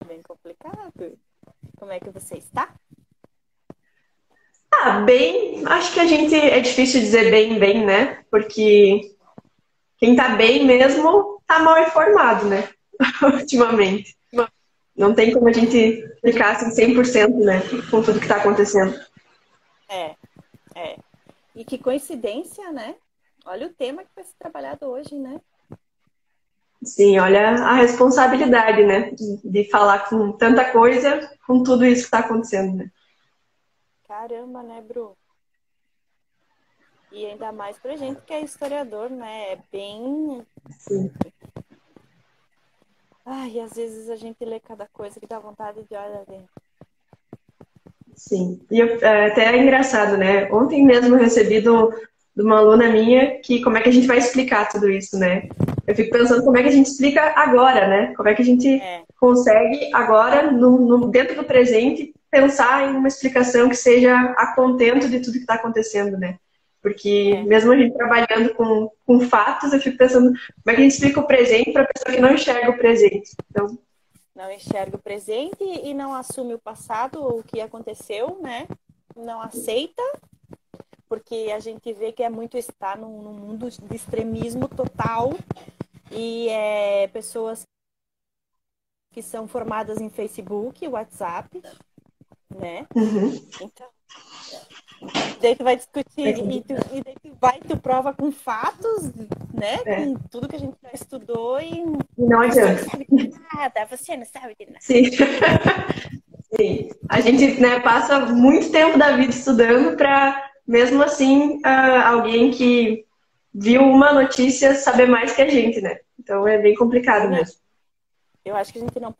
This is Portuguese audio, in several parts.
bem complicado. Como é que você está? Bem, acho que a gente é difícil dizer bem, né? Porque quem tá bem mesmo tá mal informado, né? Ultimamente. Não tem como a gente ficar assim 100%, né? Com tudo que tá acontecendo. É, é. E que coincidência, né? Olha o tema que vai ser trabalhado hoje, né? Sim, olha a responsabilidade, né? De falar com tanta coisa, com tudo isso que tá acontecendo, né? Caramba, né, Bru? E ainda mais pra gente que é historiador, né? É bem. Sim. Ai, às vezes a gente lê cada coisa que dá vontade de olhar dentro. Sim. Até é engraçado, né? Ontem mesmo eu recebi de uma aluna minha que como é que a gente vai explicar tudo isso, né? Eu fico pensando como é que a gente explica agora, né? Como é que a gente É, consegue agora, dentro do presente, pensar em uma explicação que seja a contento de tudo que está acontecendo, né? Porque é. mesmo a gente trabalhando com fatos, eu fico pensando como é que a gente explica o presente para a pessoa que não enxerga o presente. Então, Não enxerga o presente e não assume o passado ou o que aconteceu, né? Não aceita, porque a gente vê que é muito estar num mundo de extremismo total e pessoas que são formadas em Facebook, WhatsApp, né? uhum, Então, daí tu vai discutir é e daí tu vai, tu prova com fatos, né? é. Com tudo que a gente já estudou e E não você não adianta. sabe de nada, você não sabe de nada. Sim. Sim. A gente, né, passa muito tempo da vida estudando para, mesmo assim, alguém que viu uma notícia saber mais que a gente, né? Então é bem complicado Bruna, mesmo. eu acho que a gente não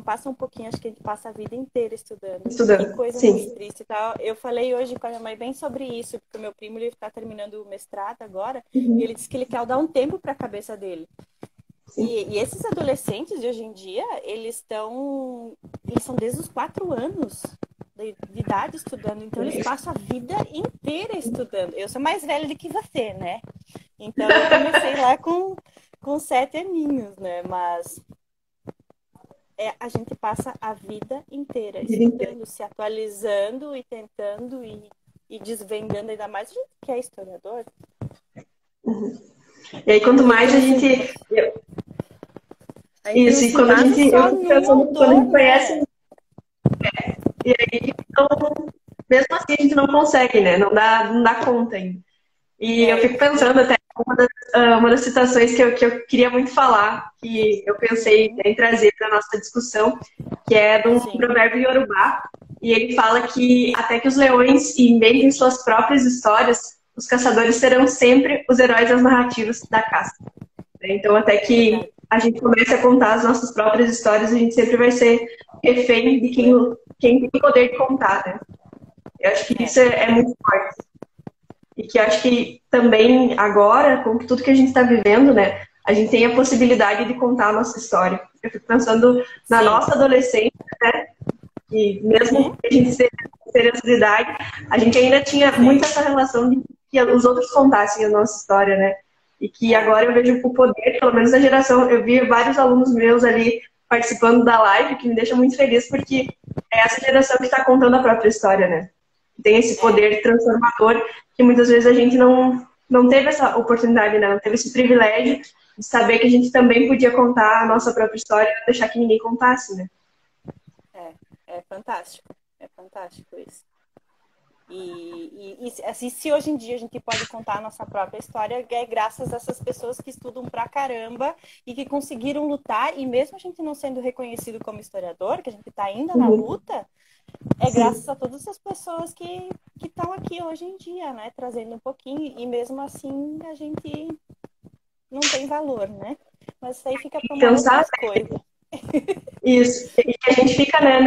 passa um pouquinho, acho que a gente passa a vida inteira estudando. Que Estudando, coisa mais sim. triste e tal. Eu falei hoje com a minha mãe bem sobre isso, porque o meu primo ele está terminando o mestrado agora, e Uhum, ele disse que ele quer dar um tempo para a cabeça dele. sim. E esses adolescentes de hoje em dia, eles são desde os 4 anos de idade estudando, então eles passam a vida inteira estudando. Eu sou mais velha do que você, né? Então eu comecei lá com 7 aninhos, né? Mas a gente passa a vida inteira Vida inteira. estudando, se atualizando e tentando e desvendando ainda mais a gente que é historiador. E aí, A quanto gente mais a não se, gente. a gente não Isso, e se quando a embasa gente. Eu só fico num pensando, quando a autor, gente conhece. né? E aí, então, mesmo assim, a gente não consegue, né? Não dá conta ainda. E eu É, fico pensando até uma das citações que eu queria muito falar, que eu pensei uhum, em trazer para a nossa discussão, que é de um sim, provérbio iorubá, e ele fala que até que os leões inventem suas próprias histórias, os caçadores serão sempre os heróis das narrativas da caça. Né? Então, até é verdade. que a gente comece a contar as nossas próprias histórias, a gente sempre vai ser refém de Le- quem tem o poder de contar, né? Eu acho que É, isso é muito forte. E que acho que também agora, com tudo que a gente está vivendo, né, a gente tem a possibilidade de contar a nossa história. Eu fico pensando na sim. nossa adolescência, né, que mesmo Uhum, que a gente seja essa idade, a gente ainda tinha muito sim. essa relação de que os outros contassem a nossa história, né? E que É, agora eu vejo o poder, pelo menos da geração, eu vi vários alunos meus ali participando da live, que me deixa muito feliz, porque é essa geração que está contando a própria história, né? Tem esse é, poder transformador que muitas vezes a gente não teve essa oportunidade, né? Não teve esse privilégio de saber que a gente também podia contar a nossa própria história e não deixar que ninguém contasse, né? é, é fantástico. É fantástico isso. Assim, se hoje em dia a gente pode contar a nossa própria história, é graças a essas pessoas que estudam pra caramba e que conseguiram lutar, e mesmo a gente não sendo reconhecido como historiador, que a gente está ainda na Uhum. luta, é Sim. graças a todas essas pessoas que estão aqui hoje em dia, né? Trazendo um pouquinho, e mesmo assim a gente não tem valor, né? Mas isso aí fica para uma Pensar outras coisas. isso. E a gente fica, né,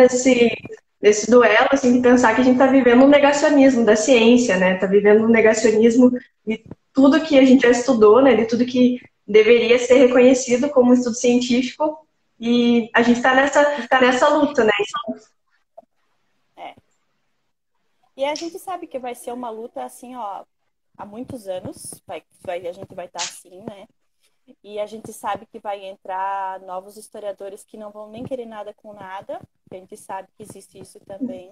nesse duelo, assim, de pensar que a gente está vivendo um negacionismo da ciência, né? Está vivendo um negacionismo de tudo que a gente já estudou, né? De tudo que deveria ser reconhecido como estudo científico. E a gente tá nessa luta, né? É. E a gente sabe que vai ser uma luta assim, ó, há muitos anos, a gente vai estar assim, né? E a gente sabe que vai entrar novos historiadores que não vão nem querer nada com nada. A gente sabe que existe isso também.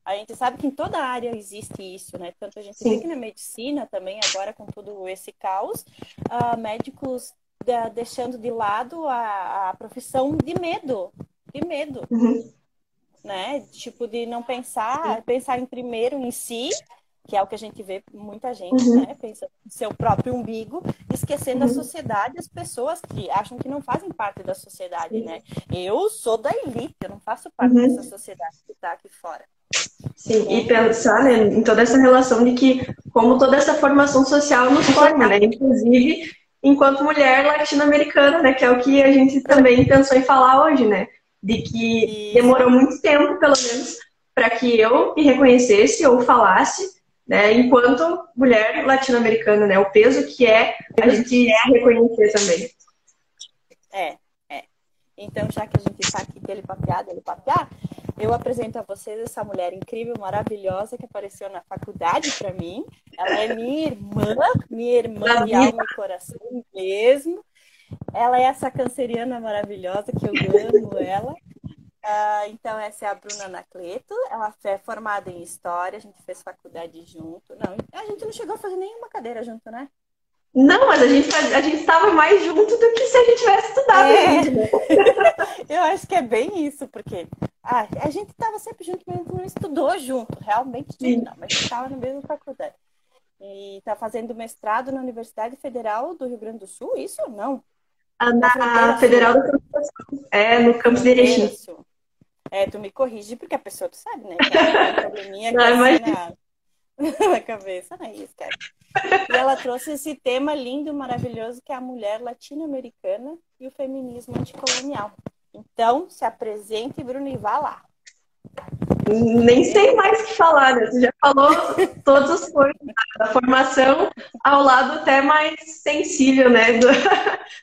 A gente sabe que em toda área existe isso, né? Tanto a gente vê que na medicina também, agora com todo esse caos, médicos deixando de lado a profissão de medo. De medo. Né? Tipo, de não pensar em primeiro em si, que é o que a gente vê muita gente, né? Pensa em seu próprio umbigo, esquecendo a sociedade, as pessoas que acham que não fazem parte da sociedade, né? Eu sou da elite, eu não faço parte dessa sociedade que está aqui fora. Sim, e pensar, né, em toda essa relação de que, como toda essa formação social nos forma, né? Inclusive, enquanto mulher latino-americana, né? Que é o que a gente também pensou em falar hoje, né? De que demorou muito tempo, pelo menos, para que eu me reconhecesse ou falasse, né? Enquanto mulher latino-americana, né? O peso que é a gente se reconhecer também. Então, já que a gente está aqui dele papear, eu apresento a vocês essa mulher incrível, maravilhosa, que apareceu na faculdade para mim. Ela é minha irmã de alma e coração mesmo. Ela é essa canceriana maravilhosa, que eu amo ela. Então, essa é a Bruna Anacleto. Ela é formada em História, a gente fez faculdade junto. Não, a gente não chegou a fazer nenhuma cadeira junto, né? Não, mas a gente estava mais junto do que se a gente tivesse estudado. Né? Eu acho que é bem isso, porque a gente estava sempre junto, mas não estudou junto, realmente não, mas estava na mesma faculdade. E está fazendo mestrado na Universidade Federal do Rio Grande do Sul, isso ou não? Na Federal do Rio Grande do Sul. No campus de Erechim. Tu me corrige, porque a pessoa, tu sabe, né? Que ela tem um probleminha aqui assim na cabeça, né? Isso, cara. E ela trouxe esse tema lindo, maravilhoso, que é a mulher latino-americana e o feminismo anticolonial. Então, se apresente, Bruno, e vá lá. Nem sei mais o que falar, né? Você já falou todos os pontos da formação ao lado até mais sensível, né?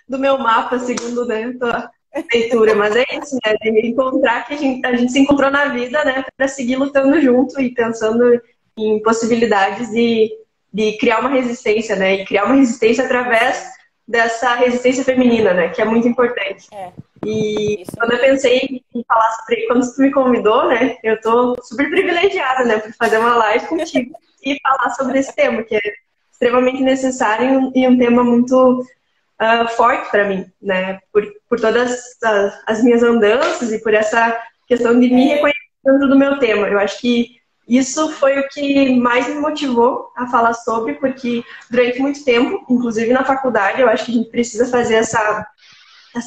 Do meu mapa, segundo, né, a leitura. Mas é isso, né? De encontrar que a gente se encontrou na vida, né? Para seguir lutando junto e pensando em possibilidades de criar uma resistência, né? E criar uma resistência através dessa resistência feminina, né? Que é muito importante. E quando eu pensei em falar sobre... Quando tu me convidou, né? Eu tô super privilegiada, né? Por fazer uma live contigo e falar sobre esse tema, que é extremamente necessário e um tema muito forte para mim, né? Por todas as minhas andanças e por essa questão de me reconhecer dentro do meu tema. Eu acho que isso foi o que mais me motivou a falar sobre, porque durante muito tempo, inclusive na faculdade, eu acho que a gente precisa fazer essa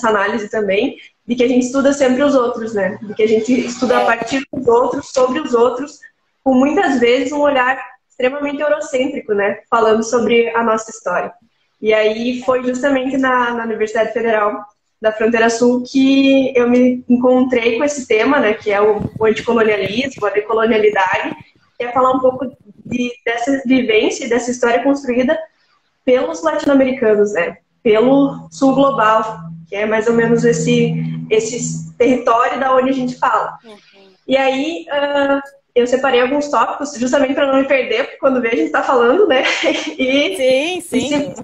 análise também, de que a gente estuda sempre os outros, né? De que a gente estuda a partir dos outros, sobre os outros, com muitas vezes um olhar extremamente eurocêntrico, né? Falando sobre a nossa história. E aí foi justamente na Universidade Federal da Fronteira Sul que eu me encontrei com esse tema, né, que é o anticolonialismo, a decolonialidade, que é falar um pouco dessa vivência e dessa história construída pelos latino-americanos, né, pelo sul global, que é mais ou menos esse território da onde a gente fala. E aí eu separei alguns tópicos justamente para não me perder, porque quando vê a gente está falando, né? Sim.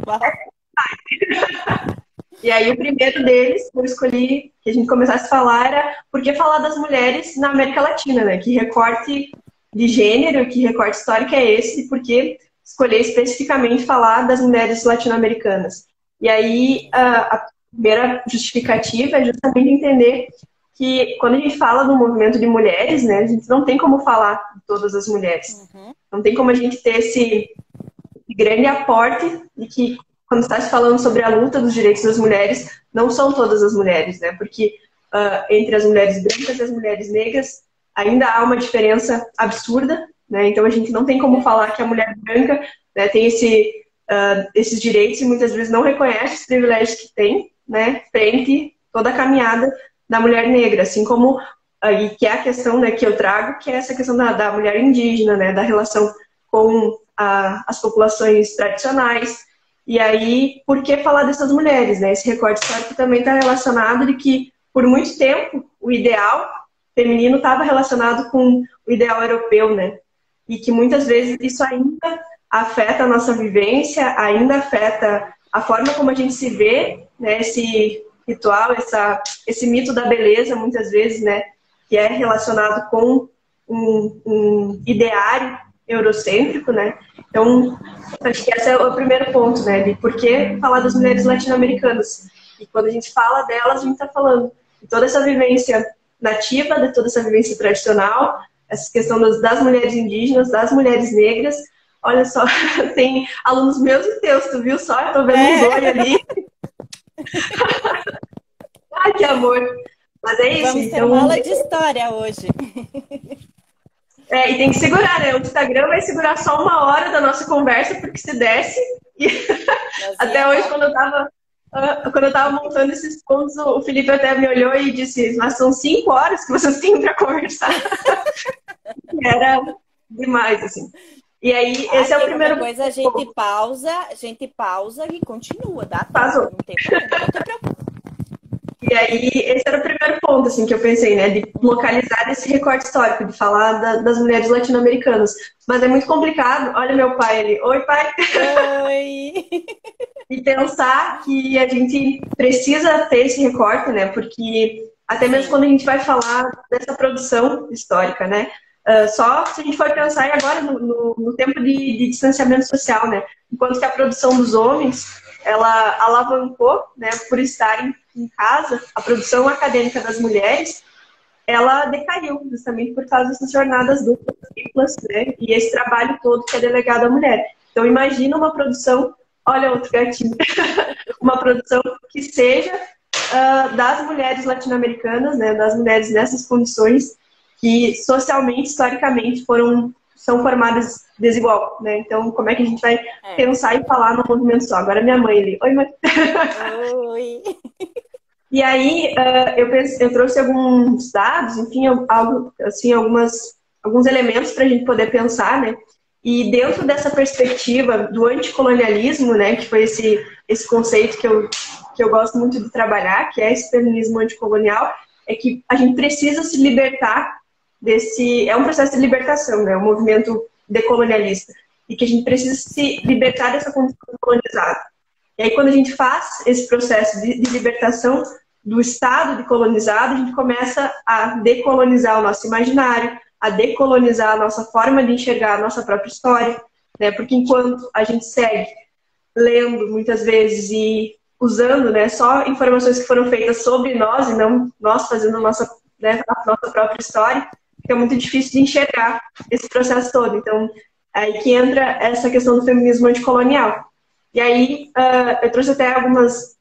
E aí o primeiro deles, eu escolhi que a gente começasse a falar, era por que falar das mulheres na América Latina, né? Que recorte de gênero, que recorte histórico é esse, e por que escolher especificamente falar das mulheres latino-americanas. E aí a primeira justificativa é justamente entender que quando a gente fala do movimento de mulheres, né, a gente não tem como falar de todas as mulheres. Não tem como a gente ter esse grande aporte de que quando está se falando sobre a luta dos direitos das mulheres, não são todas as mulheres, né? Porque entre as mulheres brancas e as mulheres negras ainda há uma diferença absurda, né? Então a gente não tem como falar que a mulher branca, né, tem esses direitos e muitas vezes não reconhece os privilégios que tem, né? Frente toda a caminhada da mulher negra, assim como e que é a questão, né, que eu trago, que é essa questão da mulher indígena, né? Da relação com as populações tradicionais. E aí, por que falar dessas mulheres, né? Esse recorte histórico também está relacionado de que, por muito tempo, o ideal feminino estava relacionado com o ideal europeu, né? E que muitas vezes isso ainda afeta a nossa vivência, ainda afeta a forma como a gente se vê, né, esse ritual, esse mito da beleza, muitas vezes, né, que é relacionado com um ideário eurocêntrico, né? Então, acho que esse é o primeiro ponto, né, de por que falar das mulheres latino-americanas. E quando a gente fala delas, a gente está falando de toda essa vivência nativa, de toda essa vivência tradicional, essa questão das mulheres indígenas, das mulheres negras. Olha só, tem alunos meus e teus, tu viu só? Eu tô vendo uns olhos ali. Ai, que amor. Mas é isso. Vamos ter uma aula de história hoje. E tem que segurar, né? O Instagram vai segurar só 1 hora da nossa conversa, porque se desce. E até hoje, quando eu tava montando esses pontos, o Felipe até me olhou e disse, mas são 5 horas que vocês têm para conversar. Era demais, assim. E aí, esse é o primeiro... coisa, a gente pausa e continua, dá tempo, não tem problema, não te preocupe. E aí, esse era o primeiro ponto, assim, que eu pensei, né? De localizar esse recorte histórico, de falar das mulheres latino-americanas. Mas é muito complicado. Olha meu pai ali. Oi, pai! Oi! E pensar que a gente precisa ter esse recorte, né? Porque até mesmo quando a gente vai falar dessa produção histórica, né? Só se a gente for pensar agora no tempo de distanciamento social, né? Enquanto que a produção dos homens, ela alavancou, né? Por estarem em casa, a produção acadêmica das mulheres, ela decaiu justamente por causa dessas jornadas duplas, né? E esse trabalho todo que é delegado à mulher. Então imagina uma produção, olha outro gatinho, uma produção que seja das mulheres latino-americanas, né? Das mulheres nessas condições que socialmente, historicamente, são formadas desigual, né? Então, como é que a gente vai pensar e falar no movimento só? Agora minha mãe ali. Oi, mãe. Oi. E aí, eu trouxe alguns dados, enfim, alguns elementos para a gente poder pensar, né? E dentro dessa perspectiva do anticolonialismo, né, que foi esse conceito que eu gosto muito de trabalhar, que é esse feminismo anticolonial, é que a gente precisa se libertar é um processo de libertação, né, um movimento decolonialista, e que a gente precisa se libertar dessa condição colonizada. E aí, quando a gente faz esse processo de libertação do Estado de colonizado, a gente começa a decolonizar o nosso imaginário, a decolonizar a nossa forma de enxergar a nossa própria história, né? Porque enquanto a gente segue lendo muitas vezes e usando, né, só informações que foram feitas sobre nós e não nós fazendo a nossa própria história, fica muito difícil de enxergar esse processo todo. Então, aí que entra essa questão do feminismo anticolonial. E aí, eu trouxe até algumas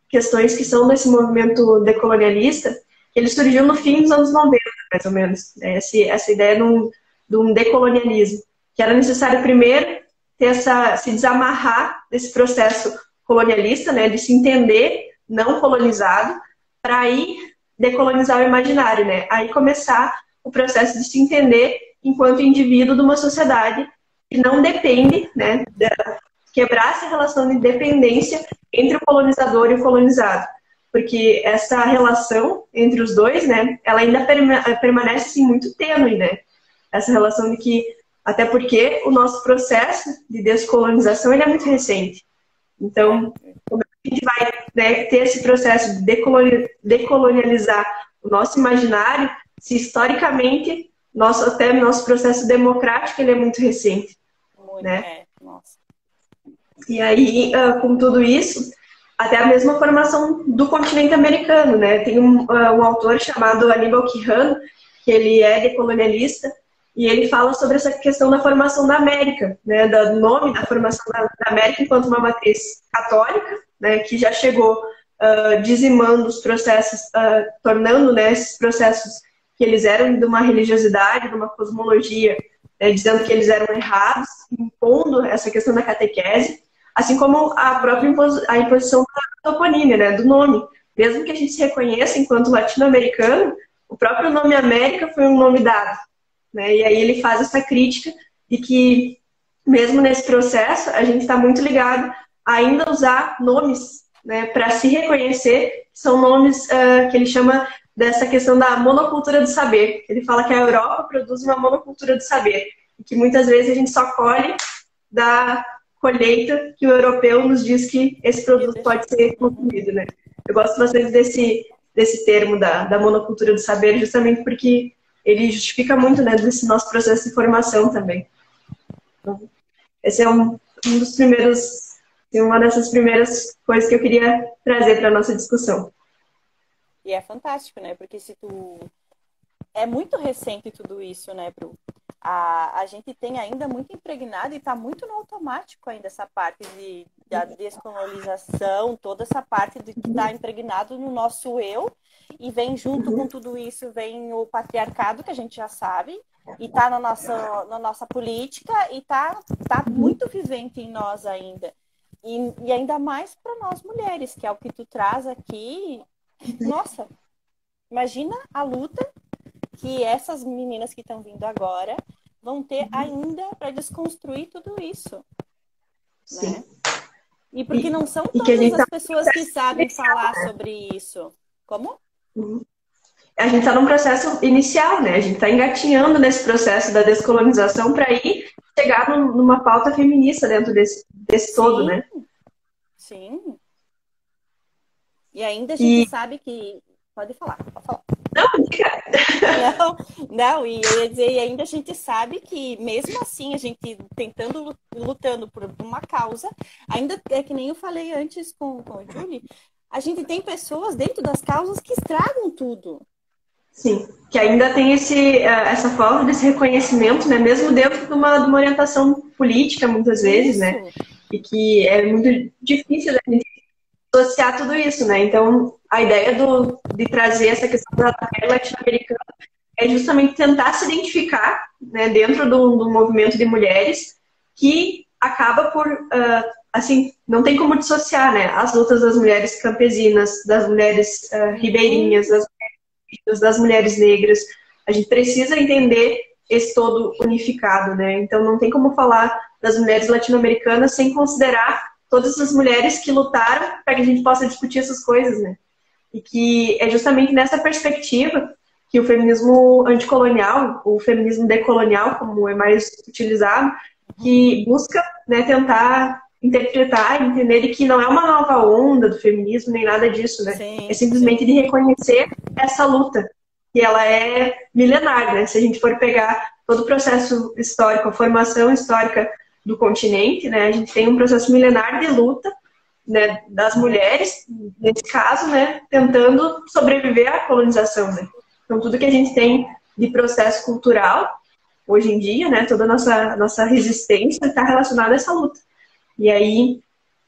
questões que são desse movimento decolonialista, que ele surgiu no fim dos anos 90, mais ou menos, né? Essa ideia de um decolonialismo, que era necessário primeiro se desamarrar desse processo colonialista, né, de se entender não colonizado, para aí decolonizar o imaginário, né? Aí começar o processo de se entender enquanto indivíduo de uma sociedade que não depende, né, quebrar essa relação de dependência entre o colonizador e o colonizado. Porque essa relação entre os dois, né, ela ainda permanece assim, muito tênue, né? Essa relação de que, até porque o nosso processo de descolonização ele é muito recente. Então, como a gente vai, né, ter esse processo de decolonializar o nosso imaginário, se historicamente, até nosso processo democrático ele é muito recente. Muito, né? Nossa. E aí, com tudo isso, até a mesma formação do continente americano, né? Tem um autor chamado Aníbal Quijano, que ele é decolonialista, e ele fala sobre essa questão da formação da América, né? Do nome da formação da América enquanto uma matriz católica, né? Que já chegou dizimando os processos, tornando, né, esses processos que eles eram de uma religiosidade, de uma cosmologia, dizendo que eles eram errados, impondo essa questão da catequese, assim como a própria imposição da toponímia, né, do nome. Mesmo que a gente se reconheça enquanto latino-americano, o próprio nome América foi um nome dado, né? E aí ele faz essa crítica de que, mesmo nesse processo, a gente está muito ligado a ainda usar nomes, né, para se reconhecer, são nomes que ele chama dessa questão da monocultura do saber. Ele fala que a Europa produz uma monocultura do saber, e que muitas vezes a gente só colhe da colheita que o europeu nos diz que esse produto pode ser consumido, né? Eu gosto bastante desse termo da monocultura do saber, justamente porque ele justifica muito, né, desse nosso processo de formação também. Então, esse é um dos primeiros, uma dessas primeiras coisas que eu queria trazer para a nossa discussão. E é fantástico, né? Porque se tu... É muito recente tudo isso, né, Bru? A gente tem ainda muito impregnado e está muito no automático ainda essa parte da descolonização, toda essa parte de que está impregnado no nosso eu, e vem junto com tudo isso, vem o patriarcado, que a gente já sabe, e está na nossa política, e está muito vivente em nós ainda. E ainda mais para nós mulheres, que é o que tu traz aqui. Nossa, imagina a luta que essas meninas que estão vindo agora vão ter ainda para desconstruir tudo isso. Sim. Né? E porque não são todas as pessoas que sabem falar sobre isso. Como? A gente está num processo inicial, né? A gente está engatinhando nesse processo da descolonização para ir chegar numa pauta feminista dentro desse todo, né? Sim. E ainda a gente sabe que... Pode falar. Não, e eu ia dizer, e ainda a gente sabe que mesmo assim, a gente lutando por uma causa, ainda é que nem eu falei antes com o Julie, a gente tem pessoas dentro das causas que estragam tudo. Sim, que ainda tem essa falta desse reconhecimento, né? Mesmo dentro de uma orientação política, muitas vezes, né? E que é muito difícil a gente associar tudo isso, né? Então, a ideia de trazer essa questão da mulher latino-americana é justamente tentar se identificar, né, dentro do movimento de mulheres que acaba por, assim, não tem como dissociar, né? As lutas das mulheres campesinas, das mulheres ribeirinhas, das mulheres negras. A gente precisa entender esse todo unificado, né? Então, não tem como falar das mulheres latino-americanas sem considerar todas as mulheres que lutaram para que a gente possa discutir essas coisas, né? E que é justamente nessa perspectiva que o feminismo anticolonial, o feminismo decolonial, como é mais utilizado, que busca, né, tentar interpretar, entender que não é uma nova onda do feminismo, nem nada disso, né? É simplesmente de reconhecer essa luta, que ela é milenar, né? Se a gente for pegar todo o processo histórico, a formação histórica do continente, né? A gente tem um processo milenar de luta, né, das mulheres, nesse caso, né, tentando sobreviver à colonização, né? Então, tudo que a gente tem de processo cultural, hoje em dia, né, toda a nossa resistência está relacionada a essa luta. E aí,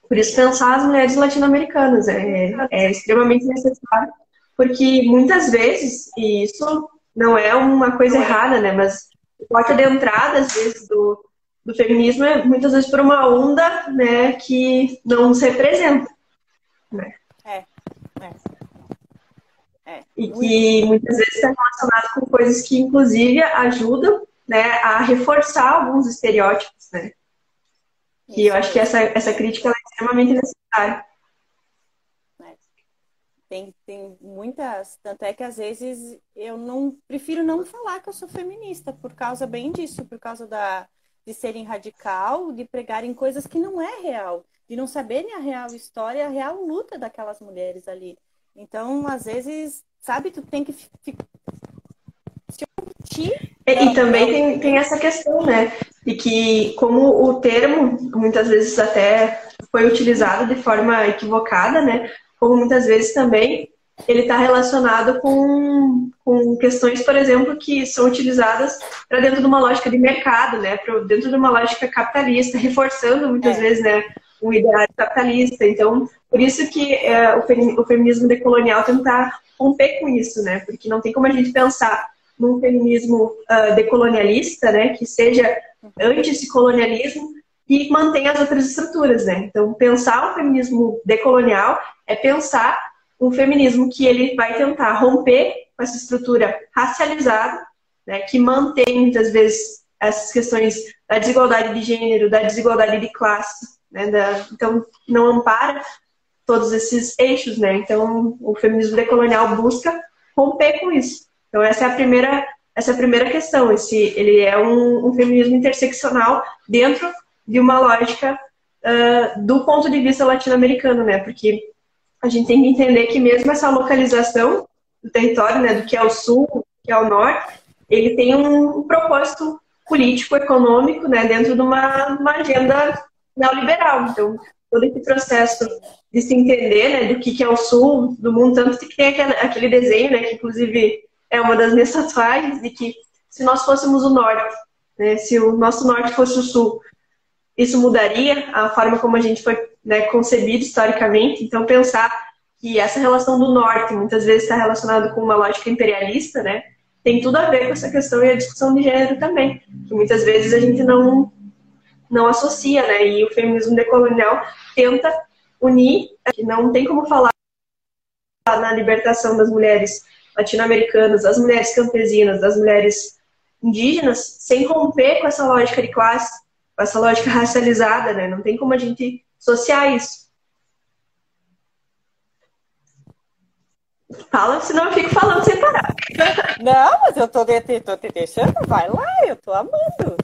por isso, pensar as mulheres latino-americanas é extremamente necessário, porque muitas vezes, e isso não é uma coisa errada, né, mas o porta de entrada, às vezes, do feminismo é muitas vezes por uma onda, né, que não nos representa, né? E que muitas vezes está relacionado com coisas que, inclusive, ajudam, né, a reforçar alguns estereótipos, né? E eu acho que essa crítica é extremamente necessária. Tem muitas, tanto é que às vezes eu prefiro não falar que eu sou feminista por causa bem disso, por causa de serem radical, de pregarem coisas que não é real, de não saberem a real história, a real luta daquelas mulheres ali. Então, às vezes, sabe, tu tem que se omitir. E também tem essa questão, né, de que como o termo, muitas vezes até foi utilizado de forma equivocada, né, como muitas vezes também ele está relacionado com questões, por exemplo, que são utilizadas para dentro de uma lógica de mercado, né, dentro de uma lógica capitalista, reforçando muitas vezes, né, um ideário capitalista. Então, por isso que o feminismo decolonial tentar romper com isso, né, porque não tem como a gente pensar num feminismo decolonialista, né, que seja anti esse colonialismo e mantenha as outras estruturas, né. Então, pensar um feminismo decolonial é pensar um feminismo que ele vai tentar romper com essa estrutura racializada, né, que mantém muitas vezes essas questões da desigualdade de gênero, da desigualdade de classe, né, então não ampara todos esses eixos, né. Então, o feminismo decolonial busca romper com isso. Então, essa é a primeira questão. Ele é um feminismo interseccional dentro de uma lógica do ponto de vista latino-americano, né? Porque a gente tem que entender que mesmo essa localização do território, né, do que é o sul, do que é o norte, ele tem um propósito político, econômico, né, dentro de uma agenda neoliberal. Então, todo esse processo de se entender, né, do que é o sul do mundo, tanto que tem aquele desenho, né, que inclusive é uma das minhas tatuagens, de que se nós fôssemos o norte, né, se o nosso norte fosse o sul, isso mudaria a forma como a gente foi, né, concebido historicamente. Então, pensar que essa relação do norte muitas vezes está relacionada com uma lógica imperialista, né, tem tudo a ver com essa questão e a discussão de gênero também, que muitas vezes a gente não associa, né, e o feminismo decolonial tenta unir, que não tem como falar na libertação das mulheres latino-americanas, das mulheres campesinas, das mulheres indígenas, sem romper com essa lógica de classe, com essa lógica racializada, né? Não tem como a gente associar isso. Fala, senão eu fico falando sem parar. Não, mas eu tô te deixando, vai lá, eu tô amando.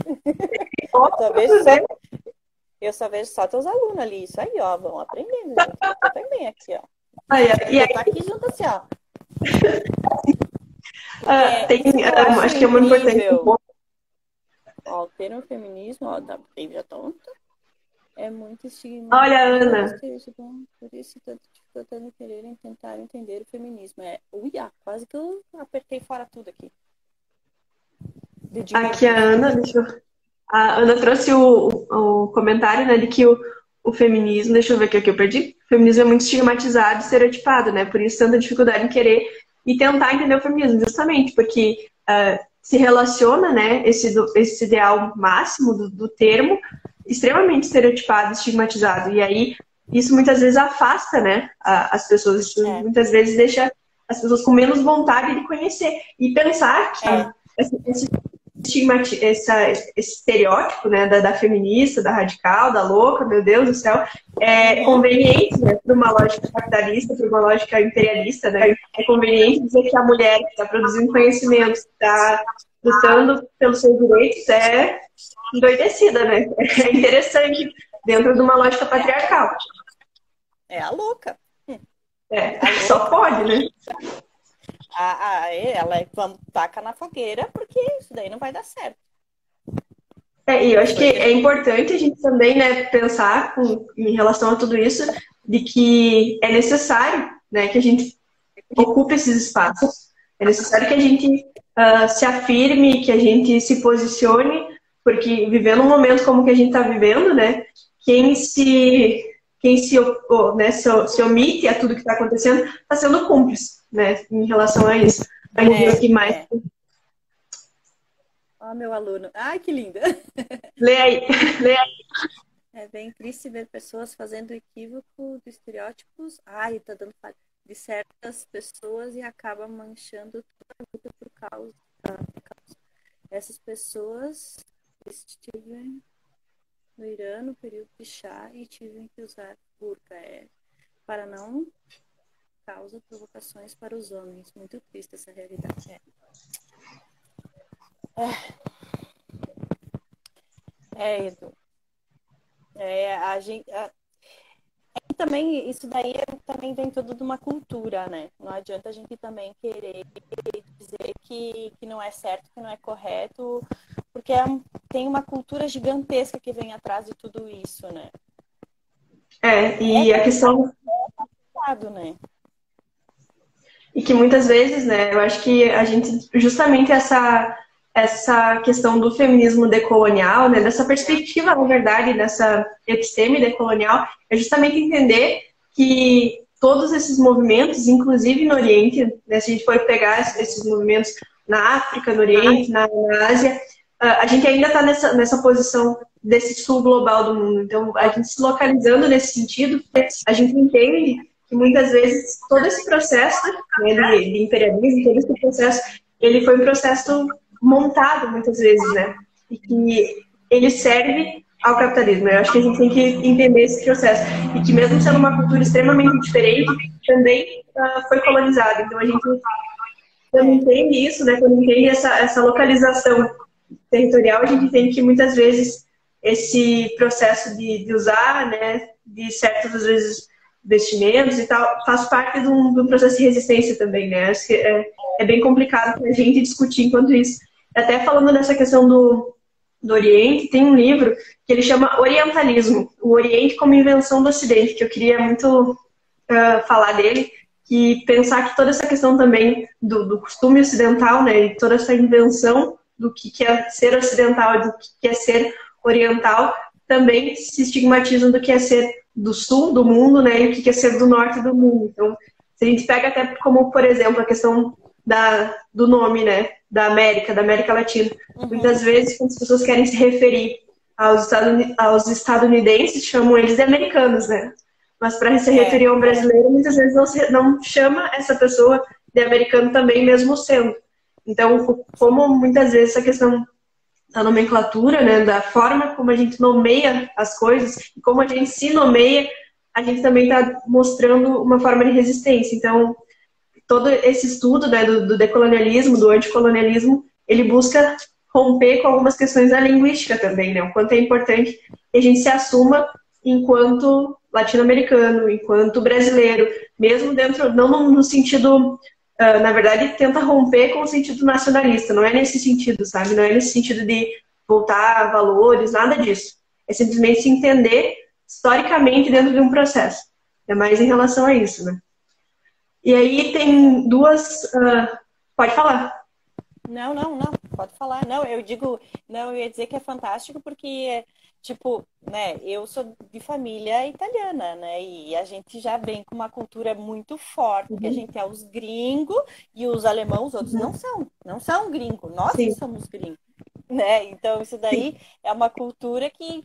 Eu só vejo só teus alunos ali, isso aí, ó, vão aprendendo. Eu também aqui, ó. E aí, tá aqui junto assim, ó. Acho que é muito importante. Ó, o termo feminismo, ó, da Bíblia tonta, é muito estigmatizado. Olha, Ana. Por isso, tanto dificultando quererem tentar entender o feminismo. Uia, quase que eu apertei fora tudo aqui. Aqui a Ana, a Ana trouxe o comentário, né, de que o feminismo, deixa eu ver aqui o que eu perdi. O feminismo é muito estigmatizado e estereotipado, né? Por isso tanta dificuldade em querer e tentar entender o feminismo, justamente porque se relaciona, né, esse ideal máximo do termo extremamente estereotipado, estigmatizado. E aí isso muitas vezes afasta, né, as pessoas. Isso muitas vezes deixa as pessoas com menos vontade de conhecer. E pensar que esse estereótipo, né, da feminista, da radical, da louca, meu Deus do céu, é conveniente, né, para uma lógica capitalista, para uma lógica imperialista, né? É conveniente dizer que a mulher que está produzindo conhecimento, que está lutando pelos seus direitos, é endoidecida, né? É interessante dentro de uma lógica patriarcal. É a louca. Só pode, né? Ela vamos taca na fogueira, porque isso daí não vai dar certo. E eu acho que é importante a gente também, né, pensar em relação a tudo isso, de que é necessário, né, que a gente ocupe esses espaços, é necessário que a gente se afirme, que a gente se posicione, porque vivendo um momento como que a gente está vivendo, né, quem se omite a tudo que está acontecendo está sendo cúmplice, né, em relação a isso. A gente que mais... Ó, meu aluno. Ai, que linda. Lê aí. É bem triste ver pessoas fazendo equívoco de estereótipos. Ai, tá dando falha. De certas pessoas e acaba manchando toda a luta por causa. Essas pessoas estiveram no Irã no período de chá e tiveram que usar burca. Para não causa provocações para os homens. Muito triste essa realidade. Edu. A gente... também, isso daí também vem tudo de uma cultura, né? Não adianta a gente também querer dizer que não é certo, que não é correto, porque tem uma cultura gigantesca que vem atrás de tudo isso, né? E a questão... né? E que muitas vezes, né, eu acho que a gente, justamente essa questão do feminismo decolonial, né, dessa perspectiva, na verdade, dessa episteme decolonial, é justamente entender que todos esses movimentos, inclusive no Oriente, né, se a gente for pegar esses movimentos na África, no Oriente, na Ásia, a gente ainda está nessa posição desse sul global do mundo. Então, a gente se localizando nesse sentido, a gente entende que muitas vezes todo esse processo, né, de imperialismo, todo esse processo, ele foi um processo montado muitas vezes, né? E que ele serve ao capitalismo. Eu acho que a gente tem que entender esse processo. E que mesmo sendo uma cultura extremamente diferente, também foi colonizada. Então a gente, quando entende isso, né? Quando entende essa localização territorial, a gente tem que muitas vezes esse processo de usar, né, de certas, às vezes, vestimentos e tal, faz parte de um processo de resistência também, né? Acho que é bem complicado para a gente discutir enquanto isso. Até falando dessa questão do Oriente, tem um livro que ele chama Orientalismo, o Oriente como Invenção do Ocidente, que eu queria muito falar dele, e pensar que toda essa questão também do costume ocidental, né, e toda essa invenção do que é ser ocidental e do que é ser oriental, também se estigmatizam do que é ser do sul do mundo, né, e o que é ser do norte do mundo. Então, se a gente pega até como, por exemplo, a questão do nome, né, da América Latina. Muitas vezes, quando as pessoas querem se referir aos estadunidenses, chamam eles de americanos, né? Mas para se referir a um brasileiro, muitas vezes não chama essa pessoa de americano também, mesmo sendo. Então, como muitas vezes essa questão da nomenclatura, né, da forma como a gente nomeia as coisas, e como a gente se nomeia, a gente também está mostrando uma forma de resistência. Então, todo esse estudo, né, do decolonialismo, do anticolonialismo, ele busca romper com algumas questões da linguística também, né? O quanto é importante que a gente se assuma enquanto latino-americano, enquanto brasileiro, mesmo dentro, não no sentido, na verdade, tenta romper com o sentido nacionalista, não é nesse sentido, sabe? Não é nesse sentido de voltar a valores, nada disso. É simplesmente se entender historicamente dentro de um processo. É mais em relação a isso, né? E aí tem duas... pode falar. Não, pode falar. Não, eu ia dizer que é fantástico porque, tipo, né, eu sou de família italiana, né, e a gente já vem com uma cultura muito forte, que a gente é os gringos e os alemãos, os outros não são gringos, nós que somos gringos. Né? Então, isso daí é uma cultura que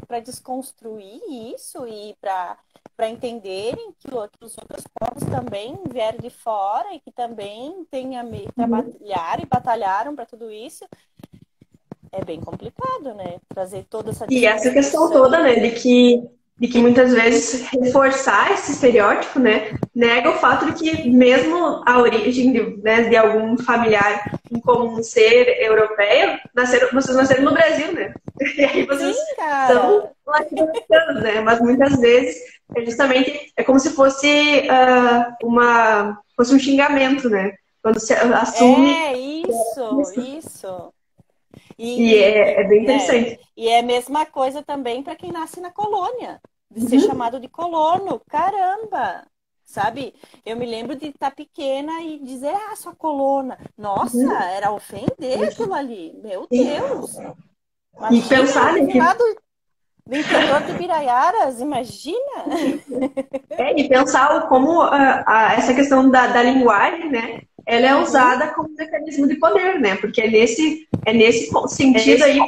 para desconstruir isso e para entenderem que os outros povos também vieram de fora e que também têm a trabalhar e batalharam para tudo isso, é bem complicado, né? Trazer toda essa E essa questão toda, né, de que muitas vezes reforçar esse estereótipo, né, nega o fato de que mesmo a origem de algum familiar em comum ser europeio, vocês nasceram no Brasil, né? E aí vocês são latino-americanos, né? Mas muitas vezes é como se fosse fosse um xingamento, né? Quando se assume... isso. E é bem interessante. E é a mesma coisa também para quem nasce na colônia, de ser chamado de colono. Caramba! Sabe? Eu me lembro de estar pequena e dizer, sua colona. Nossa, era ofender aquilo ali. Meu Deus! E pensar, né, que... do interior de Biraiaras, imagina? E pensar como essa questão da linguagem, né? Ela é usada como mecanismo de poder, né? Porque é nesse sentido aí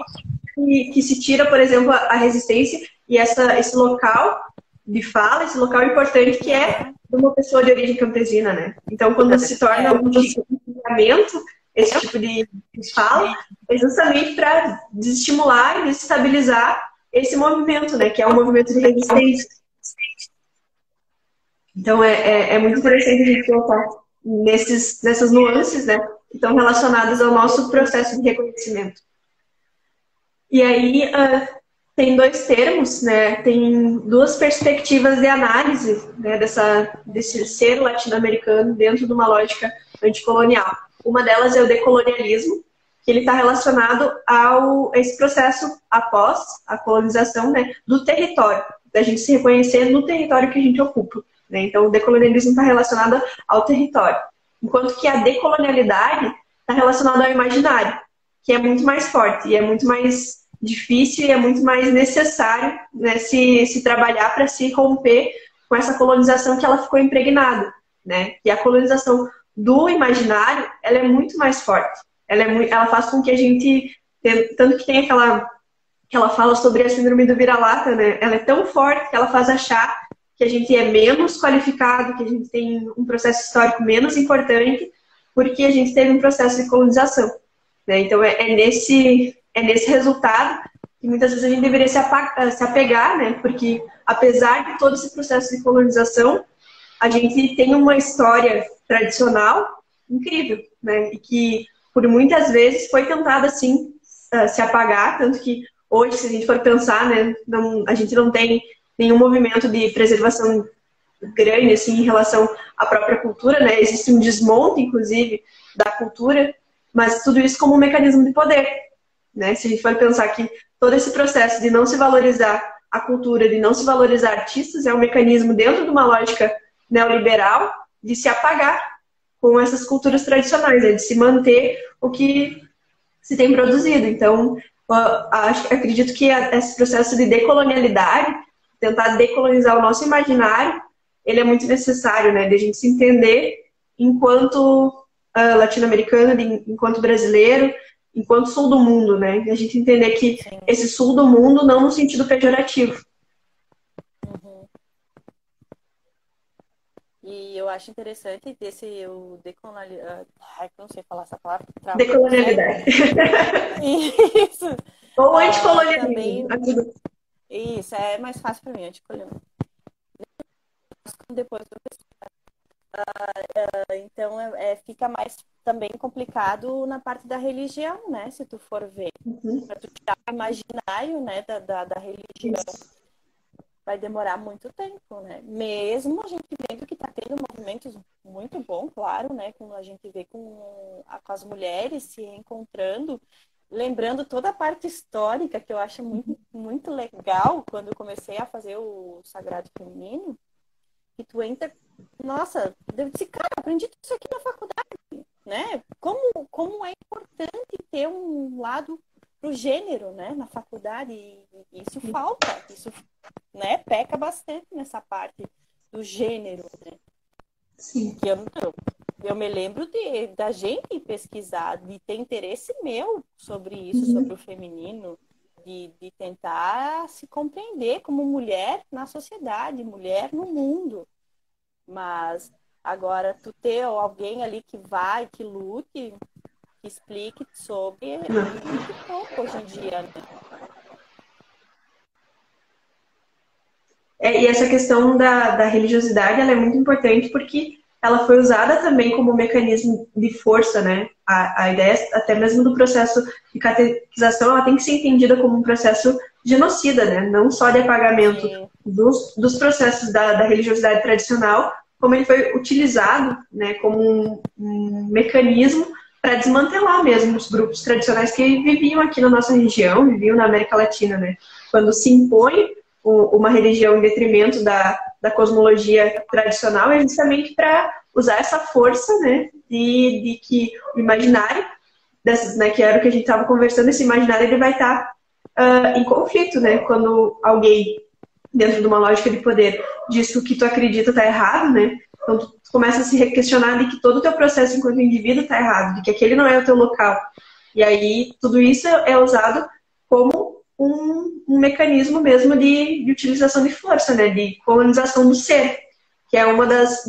que se tira, por exemplo, a resistência e esse local de fala, esse local importante que é de uma pessoa de origem campesina, né? Então, quando se torna um xingamento, esse tipo de fala, é justamente para desestimular e desestabilizar esse movimento, né? Que é um movimento de resistência. Então, é muito interessante a gente colocar nessas nuances, né, que estão relacionadas ao nosso processo de reconhecimento. E aí, tem dois termos, né, tem duas perspectivas de análise, né, desse ser latino-americano dentro de uma lógica anticolonial. Uma delas é o decolonialismo, que ele está relacionado a esse processo após a colonização, né, do território, da gente se reconhecer no território que a gente ocupa. Né? Então, o decolonialismo está relacionado ao território, enquanto que a decolonialidade está relacionada ao imaginário, que é muito mais forte e é muito mais difícil e é muito mais necessário, né, se trabalhar para se romper com essa colonização que ela ficou impregnada. Né? E a colonização do imaginário, ela é muito mais forte. Ela faz com que a gente... Tanto que tem aquela fala sobre a síndrome do vira-lata, né? Ela é tão forte que ela faz achar que a gente é menos qualificado, que a gente tem um processo histórico menos importante, porque a gente teve um processo de colonização. Né? Então, é nesse resultado que muitas vezes a gente deveria se apegar, né? Porque, apesar de todo esse processo de colonização, a gente tem uma história tradicional incrível, né? E que, por muitas vezes, foi tentada, assim, se apagar, tanto que hoje, se a gente for pensar, né, não, a gente não tem nenhum movimento de preservação grande, assim, em relação à própria cultura, né? Existe um desmonte, inclusive, da cultura, mas tudo isso como um mecanismo de poder, né? Se a gente for pensar que todo esse processo de não se valorizar a cultura, de não se valorizar artistas, é um mecanismo dentro de uma lógica neoliberal de se apagar com essas culturas tradicionais, né? De se manter o que se tem produzido. Então, acredito que esse processo de decolonialidade, tentar decolonizar o nosso imaginário, ele é muito necessário, né? De a gente se entender enquanto latino-americano, enquanto brasileiro, enquanto sul do mundo, né? E a gente entender que Sim. esse sul do mundo não no sentido pejorativo. Uhum. E eu acho interessante o decolonialidade. Ai, não sei falar essa palavra. Decolonialidade. Isso. Ou anticolonialismo. Também... Isso, é mais fácil para mim, anticolonialismo. Depois do então fica mais também complicado na parte da religião, né? Se tu for ver. Para tu tirar o imaginário, né, da religião, vai demorar muito tempo, né? Mesmo a gente vendo que está tendo movimentos muito bons, claro, né? Como a gente vê com as mulheres se encontrando, lembrando toda a parte histórica que eu acho muito, muito legal quando eu comecei a fazer o Sagrado Feminino, que tu entra, nossa, eu disse, cara, aprendi tudo isso aqui na faculdade, né? Como é importante ter um lado pro gênero, né, na faculdade, e isso falta, isso, né, peca bastante nessa parte do gênero, né? Sim. Que eu me lembro da gente pesquisar, de ter interesse meu sobre isso, sobre o feminino, de tentar se compreender como mulher na sociedade, mulher no mundo. Mas agora tu ter alguém ali que vai, que lute, que explique sobre, é muito pouco hoje em dia, né? E essa questão da religiosidade, ela é muito importante porque ela foi usada também como mecanismo de força, né? A ideia, até mesmo do processo de catequização, ela tem que ser entendida como um processo genocida, né? Não só de apagamento dos processos da religiosidade tradicional, como ele foi utilizado, né, como um mecanismo para desmantelar mesmo os grupos tradicionais que viviam aqui na nossa região, viviam na América Latina, né? Quando se impõe uma religião em detrimento da cosmologia tradicional, é justamente para usar essa força, né, de que o imaginário, né, que era o que a gente estava conversando, esse imaginário ele vai estar em conflito, né, quando alguém, dentro de uma lógica de poder, diz que o que tu acredita está errado, né, então tu começa a se questionar de que todo o teu processo enquanto indivíduo está errado, de que aquele não é o teu local. E aí tudo isso é usado como um mecanismo mesmo de utilização de força, né? De colonização do ser, que é uma das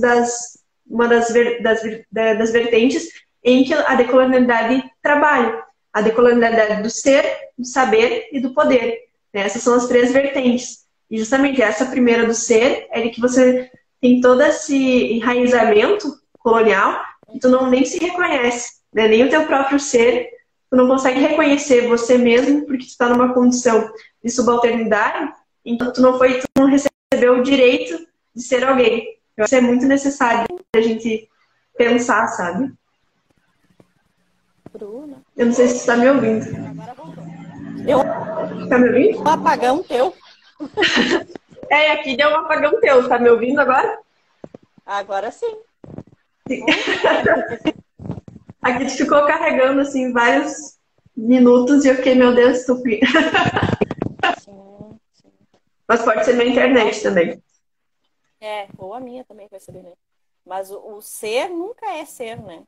vertentes em que a decolonialidade trabalha. A decolonialidade do ser, do saber e do poder. Né? Essas são as três vertentes. E justamente essa primeira do ser é de que você tem todo esse enraizamento colonial e tu não nem se reconhece, né? Nem o teu próprio ser. Tu não consegue reconhecer você mesmo porque tu está numa condição de subalternidade, então tu não recebeu o direito de ser alguém. Isso é muito necessário a gente pensar, sabe? Bruna. Eu não sei se você está me ouvindo. Agora voltou. Tá me ouvindo? Um apagão teu. Aqui deu um apagão teu. Tá me ouvindo agora? Agora sim. Sim. Aqui ficou carregando, assim, vários minutos e eu fiquei, meu Deus, estupid. Sim. Mas pode ser minha internet também. Ou a minha também vai ser, né? Mas o ser nunca é ser, né?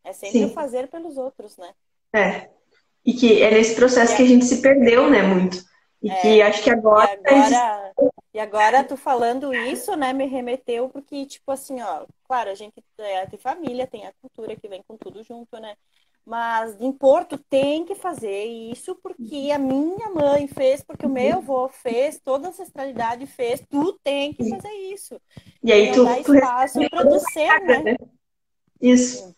É sempre o fazer pelos outros, né? E que é nesse processo que a gente se perdeu, né, muito. E que acho que agora... E agora, tu falando isso, né, me remeteu, porque, tipo assim, ó, claro, a gente tem família, tem a cultura que vem com tudo junto, né? Mas impor, tu tem que fazer isso porque a minha mãe fez, porque o meu avô fez, toda a ancestralidade fez, tu tem que fazer isso. E aí tu dá espaço para tu ser, né? Isso.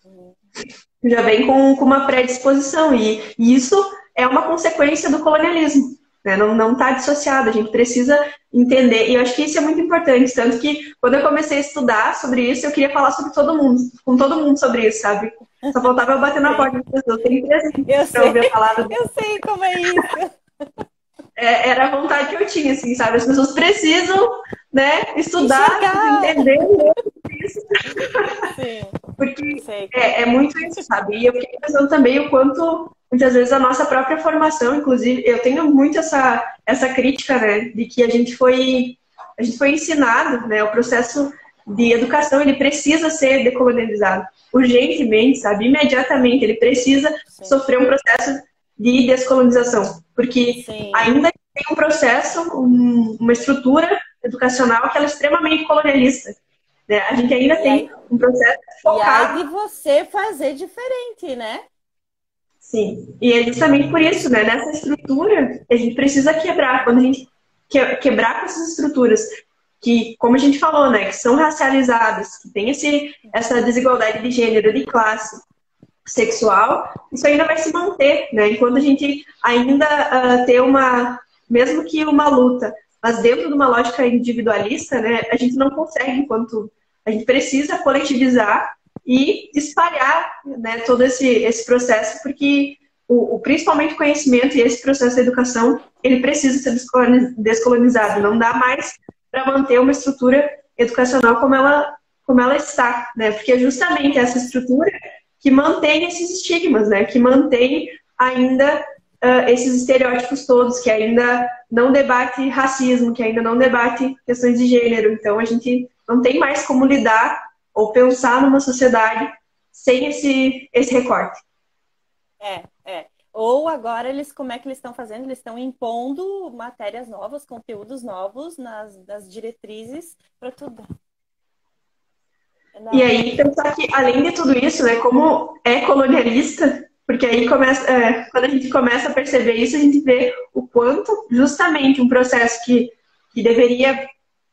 Já vem com uma predisposição. E isso é uma consequência do colonialismo, né? Não está dissociado, a gente precisa entender, e eu acho que isso é muito importante, tanto que quando eu comecei a estudar sobre isso, eu queria falar sobre todo mundo, com todo mundo sobre isso, sabe? Só faltava eu bater na porta das pessoas, eu tenho 13 anos para ouvir a palavra. Eu sei como é isso. Era a vontade que eu tinha, assim, sabe? As pessoas precisam, né, estudar, entender isso. Sim. Porque é muito isso, sabe? E eu fiquei pensando também o quanto, muitas vezes, a nossa própria formação, inclusive, eu tenho muito essa crítica, né, de que a gente foi ensinado, né, o processo de educação, ele precisa ser decolonializado urgentemente, sabe? Imediatamente, ele precisa sofrer um processo de descolonização, porque ainda tem um processo, uma estrutura educacional que ela é extremamente colonialista. Né? A gente ainda tem um processo focado... E aí de você fazer diferente, né? Sim, e é justamente por isso, né? Nessa estrutura, a gente precisa quebrar. Quando a gente quebrar com essas estruturas, que, como a gente falou, né, que são racializadas, que tem essa desigualdade de gênero, de classe, sexual, isso ainda vai se manter, né? Enquanto a gente ainda ter mesmo que uma luta, mas dentro de uma lógica individualista, né, a gente não consegue, enquanto a gente precisa coletivizar e espalhar, né, todo esse processo, porque principalmente o conhecimento e esse processo da educação, ele precisa ser descolonizado, não dá mais para manter uma estrutura educacional como ela está, né? Porque é justamente essa estrutura que mantém esses estigmas, né? Que mantém ainda esses estereótipos todos, que ainda não debate racismo, que ainda não debate questões de gênero. Então, a gente não tem mais como lidar ou pensar numa sociedade sem esse recorte. Ou agora, como é que eles estão fazendo? Eles estão impondo matérias novas, conteúdos novos nas diretrizes para tudo. E aí, pensar que, além de tudo isso, né, como é colonialista, porque aí quando a gente começa a perceber isso, a gente vê o quanto, justamente, um processo que deveria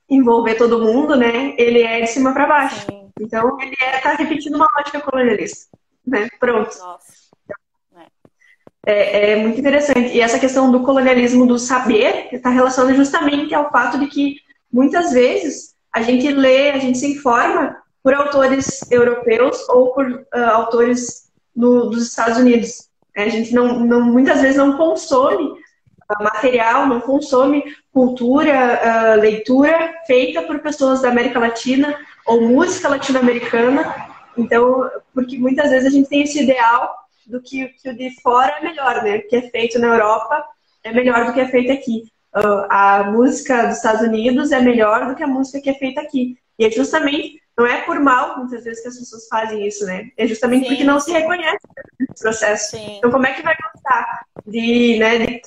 envolver todo mundo, né, ele é de cima para baixo. Sim. Então, ele está repetindo uma lógica colonialista. Né? Pronto. Nossa. É muito interessante. E essa questão do colonialismo do saber está relacionada justamente ao fato de que, muitas vezes, a gente lê, a gente se informa por autores europeus ou por autores dos Estados Unidos. A gente muitas vezes não consome material, não consome cultura, leitura feita por pessoas da América Latina ou música latino-americana. Então, porque muitas vezes a gente tem esse ideal do que o de fora é melhor, né? O que é feito na Europa é melhor do que é feito aqui. A música dos Estados Unidos é melhor do que a música que é feita aqui. E é justamente, não é por mal, muitas vezes, que as pessoas fazem isso, né? É justamente porque não se reconhece esse processo. Sim. Então, como é que vai gostar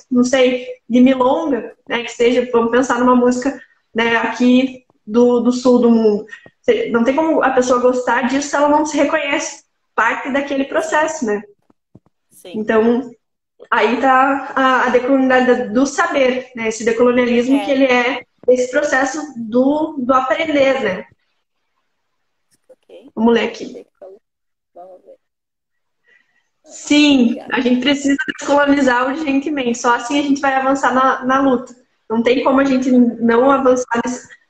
não sei, de milonga, né? Que seja, vamos pensar numa música, né, aqui do sul do mundo. Não tem como a pessoa gostar disso se ela não se reconhece parte daquele processo, né? Sim. Então, aí está a decolonialidade do saber, né? Esse decolonialismo que ele é esse processo do aprender, né? Vamos ler aqui. Vamos ver. Sim, a gente precisa descolonizar urgentemente. Só assim a gente vai avançar na luta. Não tem como a gente não avançar.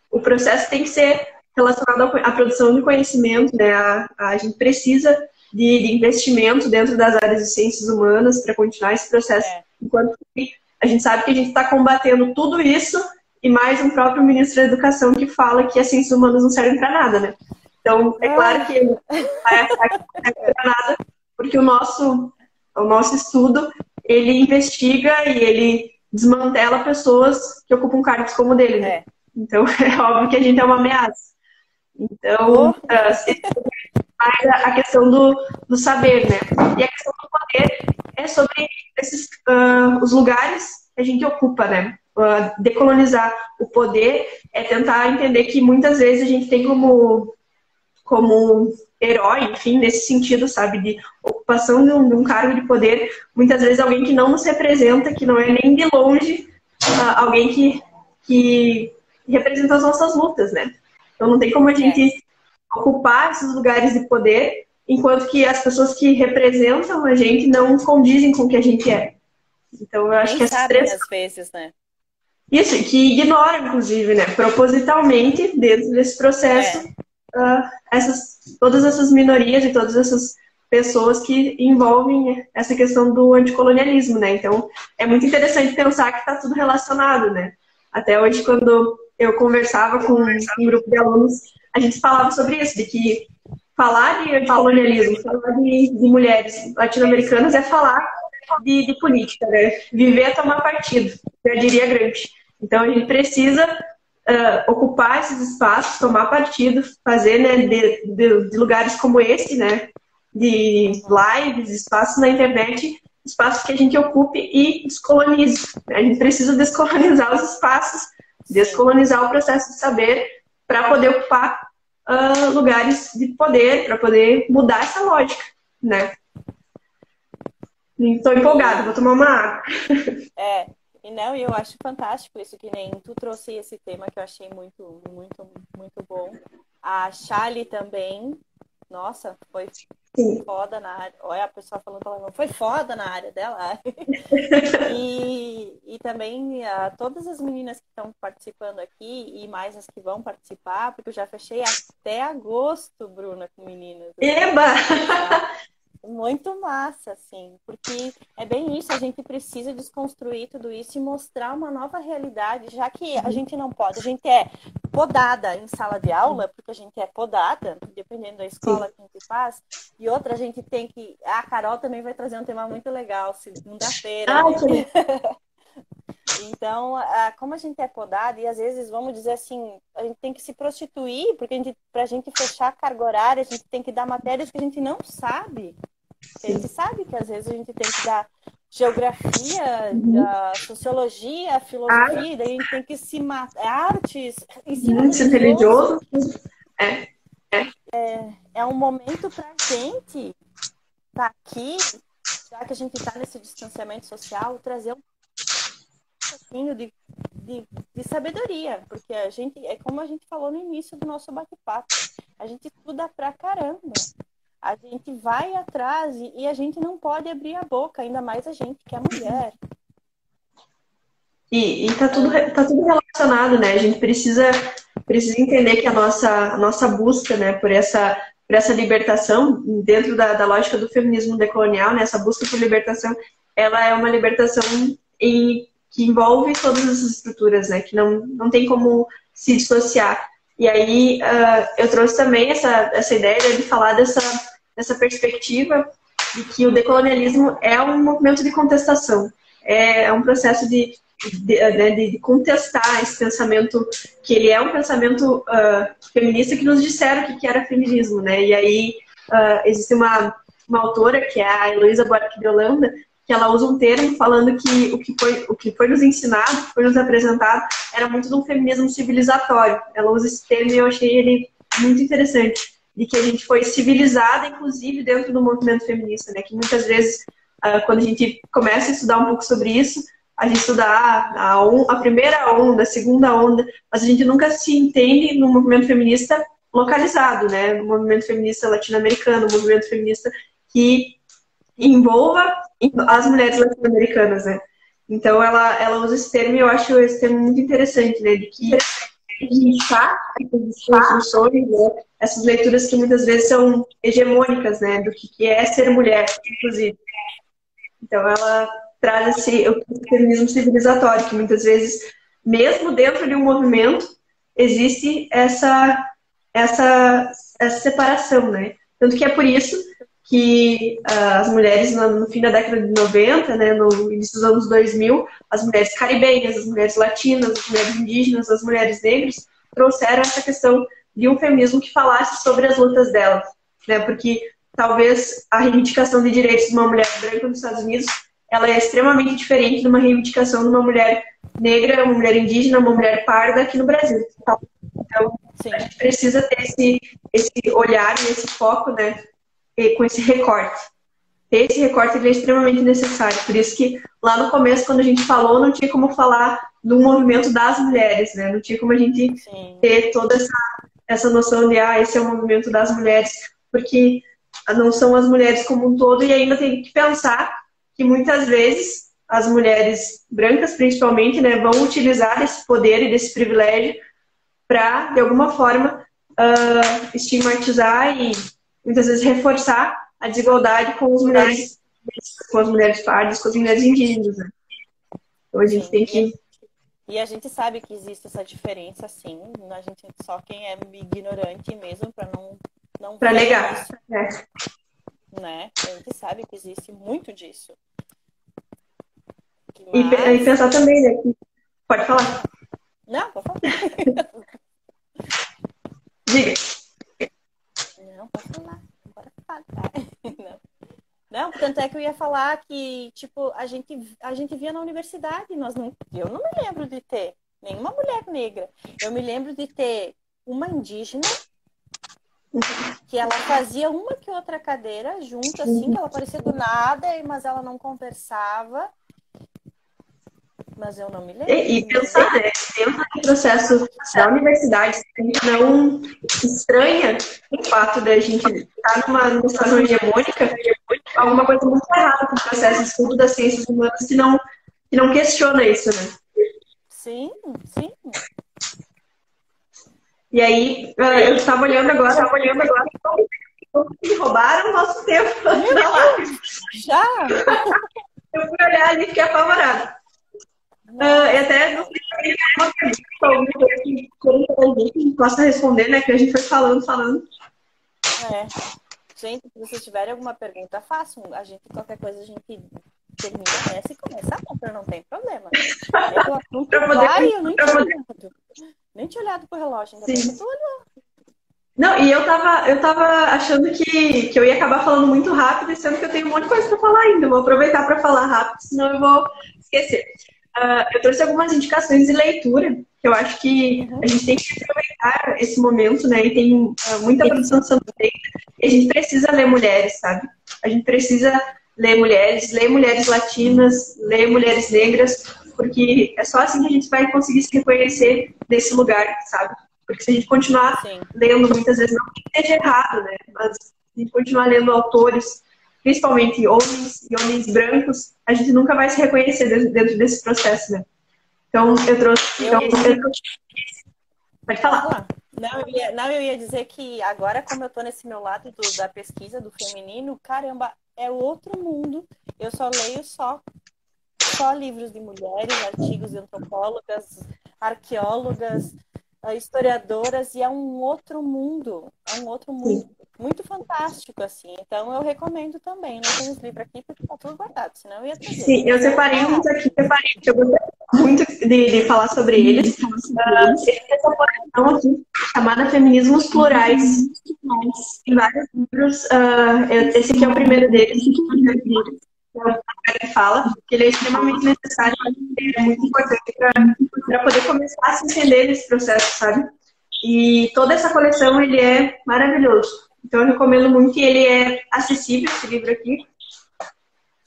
O processo tem que ser relacionado à produção de conhecimento, né? A gente precisa de investimento dentro das áreas de ciências humanas para continuar esse processo. Enquanto que a gente sabe que a gente está combatendo tudo isso e mais um próprio ministro da Educação que fala que as ciências humanas não servem para nada, né? Então, é claro que não serve para nada, porque o nosso estudo, ele investiga e ele desmantela pessoas que ocupam cargos como o dele, né? Então, é óbvio que a gente é uma ameaça. Então, a questão do saber, né? E a questão do poder é sobre os lugares que a gente ocupa, né? Decolonizar o poder é tentar entender que muitas vezes a gente tem como herói, enfim, nesse sentido, sabe? De ocupação de um cargo de poder, muitas vezes alguém que não nos representa, que não é nem de longe alguém que representa as nossas lutas, né? Então não tem como a gente ocupar esses lugares de poder, enquanto que as pessoas que representam a gente não condizem com o que a gente é. Então, eu E acho nem que essas sabem três... às vezes, né? Isso, que ignoram, inclusive, né, propositalmente, dentro desse processo, É, todas essas minorias e todas essas pessoas que envolvem essa questão do anticolonialismo, né? Então, é muito interessante pensar que está tudo relacionado, né? Até hoje, quando eu conversava com um grupo de alunos, a gente falava sobre isso, de que falar de anticolonialismo, falar de mulheres latino-americanas é falar de política, né? Viver é tomar partido, eu diria grande. Então, a gente precisa ocupar esses espaços, tomar partido, fazer, né, de lugares como esse, né, de uhum, lives, espaços na internet, espaços que a gente ocupe e descolonize. A gente precisa descolonizar os espaços, sim. descolonizar o processo de saber para poder ocupar lugares de poder, para poder mudar essa lógica, né? Estou empolgada, vou E, tomar uma água. é, e não, e eu acho fantástico isso que nem tu trouxe esse tema que eu achei muito, muito, muito bom. A Charlie também, nossa, foi Sim. foda na área. Olha a pessoa falando palavrão, foi foda na área dela. E também todas as meninas que estão participando aqui e mais as que vão participar, porque eu já fechei até agosto, Bruna, com meninas, assim, Eba! para conversar. Muito massa, assim, porque é bem isso, a gente precisa desconstruir tudo isso e mostrar uma nova realidade, já que a gente não pode, a gente é podada em sala de aula, porque a gente é podada, dependendo da Sim. escola que a gente faz, e outra a gente tem que. A Carol também vai trazer um tema muito legal, segunda-feira, Ah, né? que Então, como a gente é podada, e às vezes, vamos dizer assim, a gente tem que se prostituir, porque para a gente fechar a carga horária, a gente tem que dar matérias que a gente não sabe. A gente sabe que às vezes a gente tem que dar geografia, uhum. sociologia, Ah, filosofia, daí a gente tem que se matar, artes, ensino ensino religioso. religioso. É, É um momento para a gente estar aqui, já que a gente está nesse distanciamento social, trazer um pouquinho de sabedoria, porque a gente, é como a gente falou no início do nosso bate-papo, a gente estuda pra caramba. A gente vai atrás e a gente não pode abrir a boca, ainda mais a gente que é mulher. e tá tudo relacionado, né? A gente precisa entender que a nossa busca, né, por essa libertação, dentro da lógica do feminismo decolonial, né, essa busca por libertação, ela é uma libertação que envolve todas essas estruturas, né, que não tem como se dissociar. E aí eu trouxe também essa ideia, né, de falar dessa perspectiva de que o decolonialismo é um movimento de contestação, é um processo de contestar esse pensamento, que ele é um pensamento feminista, que nos disseram que era feminismo, né? E aí existe uma autora, que é a Heloísa Buarque de Holanda, que ela usa um termo falando que o que foi nos ensinado, o que foi nos apresentado, era muito de um feminismo civilizatório. Ela usa esse termo e eu achei ele muito interessante, de que a gente foi civilizada, inclusive, dentro do movimento feminista, né? Que muitas vezes, quando a gente começa a estudar um pouco sobre isso, a gente estuda a primeira onda, a segunda onda, mas a gente nunca se entende no movimento feminista localizado, né? No movimento feminista latino-americano, no movimento feminista que envolva as mulheres latino-americanas, né? Então ela usa esse termo e eu acho esse termo muito interessante, né? De que limitar essas construções, né? Essas leituras que muitas vezes são hegemônicas, né? Do que é ser mulher, inclusive. Então, ela traz o feminismo civilizatório, que muitas vezes, mesmo dentro de um movimento, existe essa separação, né? Tanto que é por isso que as mulheres, no fim da década de 90, né, no início dos anos 2000, as mulheres caribenhas, as mulheres latinas, as mulheres indígenas, as mulheres negras, trouxeram essa questão de um feminismo que falasse sobre as lutas delas, né? Porque talvez a reivindicação de direitos de uma mulher branca nos Estados Unidos, ela é extremamente diferente de uma reivindicação de uma mulher negra, uma mulher indígena, uma mulher parda aqui no Brasil. Então, Sim. a gente precisa ter esse olhar e esse foco, né, com esse recorte. Esse recorte ele é extremamente necessário. Por isso que lá no começo, quando a gente falou, não tinha como falar do movimento das mulheres, né? Não tinha como a gente ter toda essa noção de, esse é o movimento das mulheres, porque não são as mulheres como um todo, e ainda tem que pensar que muitas vezes as mulheres brancas, principalmente, né, vão utilizar desse poder e desse privilégio para, de alguma forma, estigmatizar e muitas vezes reforçar a desigualdade com as mulheres pardas, com as mulheres indígenas, né? Então a gente tem que... E a gente sabe que existe essa diferença, sim. A gente só quem é ignorante mesmo para não para negar. Isso, né? A gente sabe que existe muito disso. Mas... E pensar também, né? Que... Pode falar. Não, pode falar. Diga. Não, pode falar. Agora fala. Não, tanto é que eu ia falar que, tipo, a gente via na universidade, eu não me lembro de ter nenhuma mulher negra. Eu me lembro de ter uma indígena que ela fazia uma que outra cadeira junto, assim, que ela aparecia do nada, mas ela não conversava. Mas eu não me lembro. E pensar, né, dentro do processo da universidade, a gente não estranha o fato de a gente estar numa situação hegemônica, alguma coisa muito errada com o processo de estudo das ciências humanas que não questiona isso, né? Sim. E aí, eu estava olhando agora, roubaram o nosso tempo na live. Já? Eu fui olhar ali e fiquei apavorada. E até não sei se alguma coisa que possa responder, né? Que a gente foi falando. Gente, se vocês tiverem alguma pergunta, façam. Qualquer coisa a gente termina essa e começa a outra, não tem problema. Eu nem tinha olhado pro relógio, ainda bem que eu tô olhando. Não, e eu tava achando que eu ia acabar falando muito rápido, sendo que eu tenho um monte de coisa pra falar ainda. Eu vou aproveitar para falar rápido, senão eu vou esquecer. Eu trouxe algumas indicações de leitura, que eu acho que a gente tem que aproveitar esse momento, né? E tem muita produção sendo feita. E a gente precisa ler mulheres, sabe? A gente precisa ler mulheres latinas, ler mulheres negras, porque é só assim que a gente vai conseguir se reconhecer nesse lugar, sabe? Porque se a gente continuar lendo, muitas vezes, não que esteja errado, né? Mas se a gente continuar lendo autores, principalmente homens brancos, a gente nunca vai se reconhecer dentro desse processo, né? Então, eu trouxe... Pode falar. Eu ia dizer que agora, como eu tô nesse meu lado da pesquisa do feminino, caramba, é outro mundo. Eu só leio só livros de mulheres, artigos de antropólogas, arqueólogas, historiadoras, e é um outro mundo. É um outro mundo. Muito fantástico, assim. Então, eu recomendo também. Não tenho os livros aqui porque tá tudo guardado, senão eu ia trazer. Sim, eu separei uns aqui, eu gostei muito de falar sobre eles. Essa coleção aqui, chamada Feminismos Plurais. Tem vários livros. Esse aqui é o primeiro deles. Que fala que ele é extremamente necessário, é muito importante para poder começar a se entender nesse processo, sabe? E toda essa coleção, ele é maravilhoso. Então, eu recomendo muito, e ele é acessível, esse livro aqui.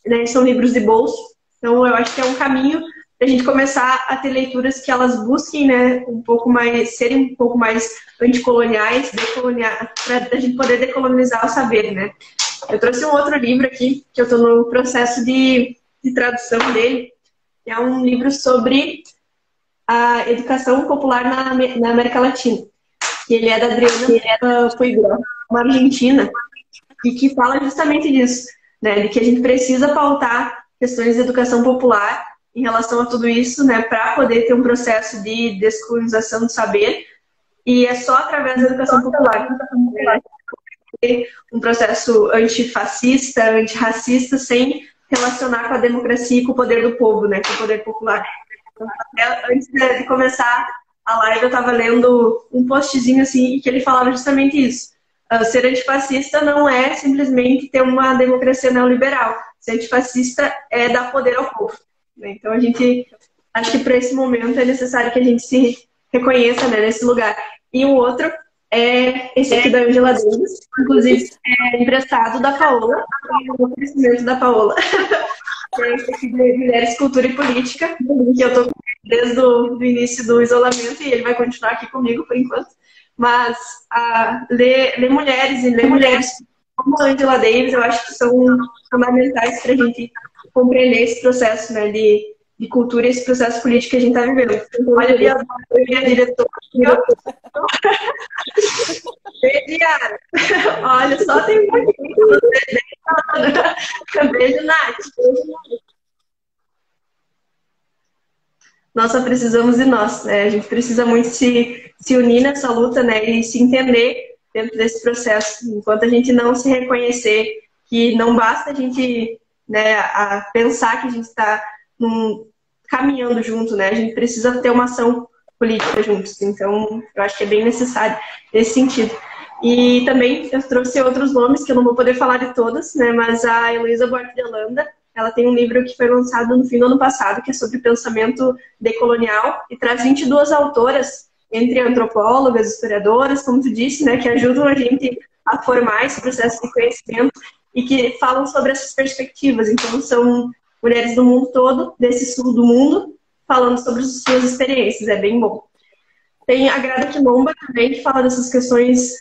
Né? São livros de bolso. Então, eu acho que é um caminho para a gente começar a ter leituras que elas busquem, né, serem um pouco mais anticoloniais, para a gente poder decolonizar o saber, né? Eu trouxe um outro livro aqui, que eu estou no processo de tradução dele. É um livro sobre a educação popular na América Latina. Ele é da Adriana Puigro, uma argentina, e que fala justamente disso, né? De que a gente precisa pautar questões de educação popular em relação a tudo isso, né? Para poder ter um processo de descolonização do saber. E é só através da educação popular ter um processo antifascista, antirracista, sem relacionar com a democracia e com o poder do povo, né? Com o poder popular. Então, antes de começar a live, eu estava lendo um postzinho assim, que ele falava justamente isso. Ser antifascista não é simplesmente ter uma democracia neoliberal. Ser antifascista é dar poder ao povo. Né? Então, acho que para esse momento é necessário que a gente se reconheça, né, nesse lugar. E o outro é esse aqui da Angela Davis, inclusive é emprestado da Paola, o crescimento da Paola. É esse aqui de Mulheres, Cultura e Política, que eu estou desde o início do isolamento e ele vai continuar aqui comigo por enquanto. Mas ler mulheres como a Angela Davis, eu acho que são fundamentais para a gente compreender esse processo, né, de cultura e esse processo político que a gente está vivendo. Olha ali a minha diretora. Diário. Olha, só tem um pouquinho que você. Beijo, Nath. Nós só precisamos de nós, né? A gente precisa muito se unir nessa luta, né? E se entender dentro desse processo. Enquanto a gente não se reconhecer que não basta a gente, né, a pensar que a gente está caminhando junto, né? A gente precisa ter uma ação política juntos. Então, eu acho que é bem necessário nesse sentido. E também eu trouxe outros nomes que eu não vou poder falar de todas, né? Mas a Heloísa Buarque de Holanda, ela tem um livro que foi lançado no fim do ano passado, que é sobre pensamento decolonial, e traz 22 autoras, entre antropólogas, historiadoras, como tu disse, né? Que ajudam a gente a formar esse processo de conhecimento e que falam sobre essas perspectivas. Então, são mulheres do mundo todo, desse sul do mundo, falando sobre as suas experiências. É bem bom. Tem a Grada Quilomba também, que fala dessas questões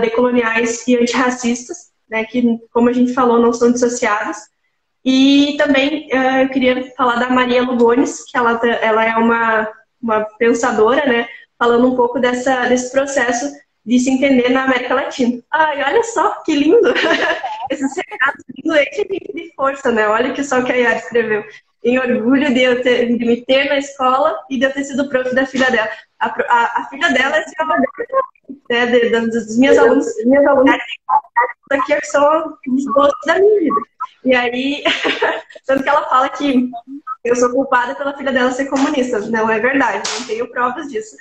decoloniais e antirracistas, né, que, como a gente falou, não são dissociadas. E também eu queria falar da Maria Lugones, que ela é uma pensadora, né, falando um pouco desse processo de se entender na América Latina. Ai, olha só, que lindo! Esses recados lindos enchem de força, né? Olha que só que a Yara escreveu. Em orgulho de me ter na escola e de eu ter sido prof da filha dela. A filha dela é uma né, das minhas alunas. Aqui que são os gostos da minha vida. E aí, tanto que ela fala que eu sou culpada pela filha dela ser comunista. Não é verdade, não tenho provas disso.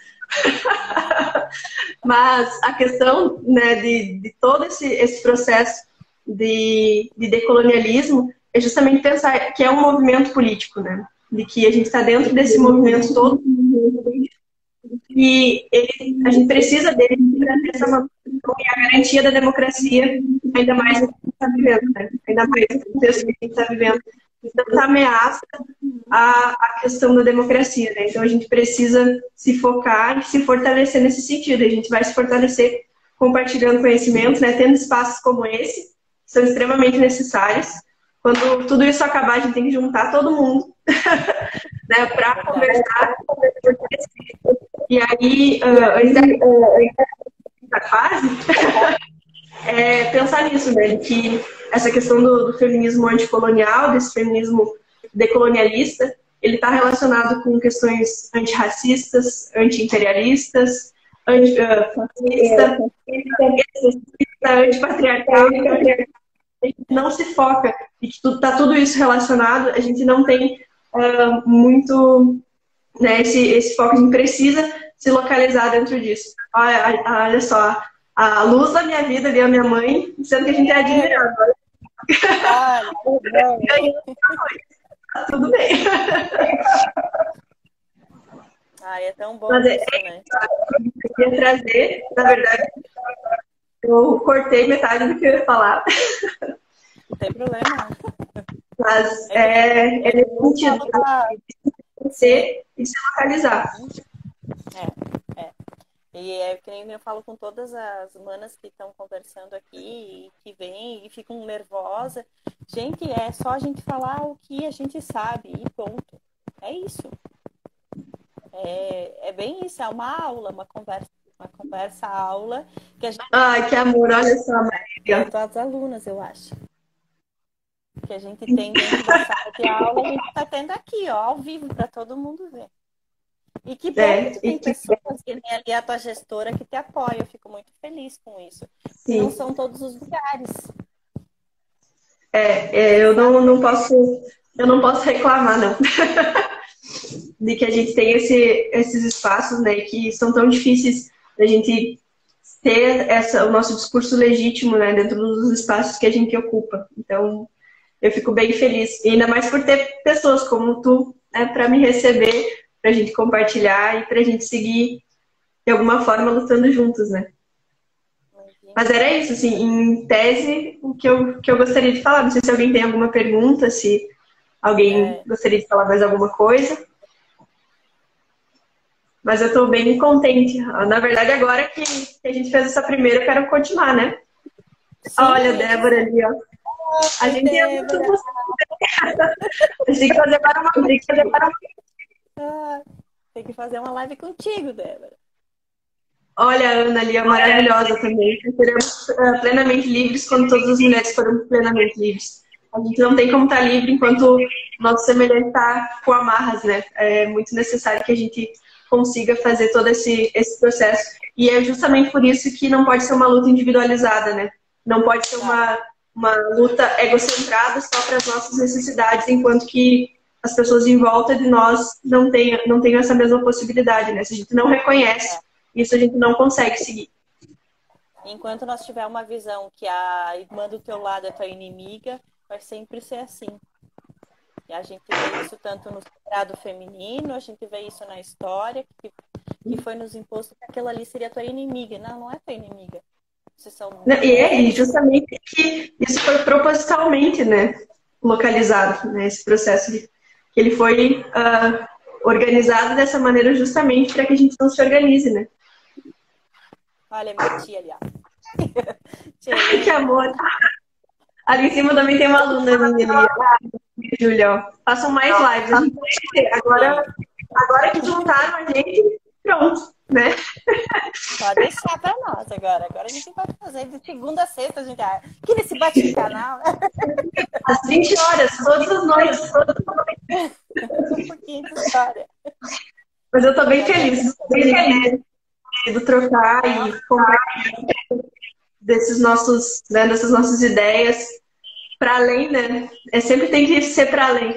Mas a questão, né, de todo esse processo de decolonialismo é justamente pensar que é um movimento político, né? De que a gente está dentro desse movimento todo e a gente precisa dele para ter essa manutenção e a garantia da democracia, ainda mais no que a gente está vivendo, né? Ainda mais no contexto que a gente está vivendo. Então, essa ameaça a questão da democracia, né? Então, a gente precisa se focar e se fortalecer nesse sentido. A gente vai se fortalecer compartilhando conhecimentos, né? Tendo espaços como esse, que são extremamente necessários. Quando tudo isso acabar, a gente tem que juntar todo mundo né, para conversar. E aí, da fase, pensar nisso, né? Que essa questão do feminismo anticolonial, desse feminismo decolonialista, ele está relacionado com questões antirracistas, anti-imperialistas, antifascistas, antipatriarcal. A gente não se foca e que tá tudo isso relacionado, a gente não tem muito, né, esse foco, a gente precisa se localizar dentro disso. Olha só, a luz da minha vida ali, a minha mãe, sendo que a gente é admirado. Tá tudo bem. Ai, é tão bom. Mas isso, né? Eu queria trazer, na verdade, eu cortei metade do que eu ia falar. Não tem problema. Mas é nesse sentido, de se localizar. E que nem eu falo com todas as manas que estão conversando aqui, e que vêm e ficam nervosas. Gente, é só a gente falar o que a gente sabe e ponto. É isso. É bem isso, é uma aula, uma conversa aula. Que a gente... Ai, que amor, olha só, Maria. Todas as alunas, eu acho. Que a gente tem dentro da sala de aula, a gente está tendo aqui, ó, ao vivo, para todo mundo ver. E que bom que tem pessoas que nem ali a tua gestora que te apoia. Eu fico muito feliz com isso. Sim. Não são todos os lugares. Eu não posso reclamar, não. De que a gente tem esses espaços, né, que são tão difíceis da gente ter o nosso discurso legítimo, né, dentro dos espaços que a gente ocupa. Então, eu fico bem feliz. E ainda mais por ter pessoas como tu, né, para me receber, para a gente compartilhar e para a gente seguir, de alguma forma, lutando juntos, né? Mas era isso, assim, em tese, o que eu gostaria de falar. Não sei se alguém tem alguma pergunta, se alguém gostaria de falar mais alguma coisa. Mas eu estou bem contente. Na verdade, agora que a gente fez essa primeira, eu quero continuar, né? Sim. Olha, a Débora ali, ó. A gente é muito você. A gente tem que fazer para uma, tem que fazer para uma. Tem que fazer uma live contigo, Débora. Olha, a Ana ali é maravilhosa também. Seremos plenamente livres quando todas as mulheres forem plenamente livres. A gente não tem como estar livre enquanto o nosso semelhante está com amarras, né? É muito necessário que a gente consiga fazer todo esse processo. E é justamente por isso que não pode ser uma luta individualizada, né? Não pode ser uma luta egocentrada só para as nossas necessidades, enquanto que as pessoas em volta de nós não tenham essa mesma possibilidade, né? Se a gente não reconhece, isso a gente não consegue seguir. Enquanto nós tiver uma visão que a irmã do teu lado é tua inimiga, vai sempre ser assim. E a gente vê isso tanto no sagrado feminino, a gente vê isso na história, que foi nos imposto que aquela ali seria tua inimiga. Não, não é tua inimiga. Vocês são... E justamente que isso foi propositalmente, né, localizado, né, esse processo que ele foi organizado dessa maneira justamente para que a gente não se organize, né? Olha, minha tia ali, Que amor! Ali em cima também tem uma aluna minha ali. Júlia, façam mais lives. A gente agora que juntaram a gente, pronto, né? Pode deixar pra nós agora. Agora a gente vai fazer de segunda a sexta, a gente aqui nesse bate-canal. Às 20 horas, todas as noites. Um pouquinho de história. Mas eu tô bem feliz de trocar e compartilhar dessas nossas ideias para além, né? Sempre tem que ser para além.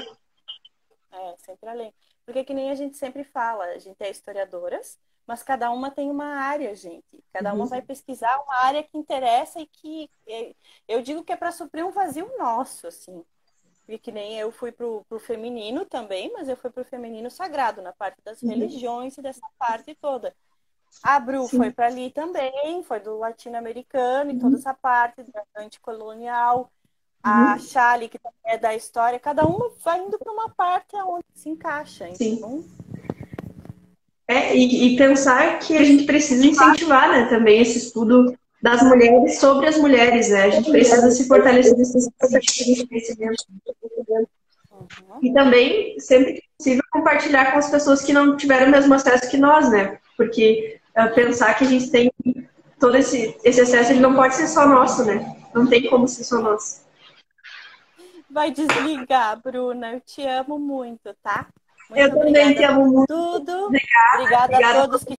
Sempre além. Porque que nem a gente sempre fala, a gente é historiadoras, mas cada uma tem uma área, gente. Cada uma vai pesquisar uma área que interessa e que eu digo que é para suprir um vazio nosso, assim. E que nem eu fui pro feminino também, mas eu fui pro feminino sagrado, na parte das religiões e dessa parte toda. A Bru foi para ali também, foi do latino-americano e toda essa parte da anticolonial. A Chali, que também é da história, cada uma vai indo para uma parte onde se encaixa. Então... E pensar que a gente precisa incentivar, né, também esse estudo das mulheres sobre as mulheres, né? A gente precisa se fortalecer nesse conhecimento. E também, sempre que possível, compartilhar com as pessoas que não tiveram o mesmo acesso que nós, né? Porque pensar que a gente tem todo esse acesso, ele não pode ser só nosso, né? Não tem como ser só nosso. Vai desligar, Bruna. Eu te amo muito, tá? Muito eu também te amo muito. Tudo. Obrigada a todos que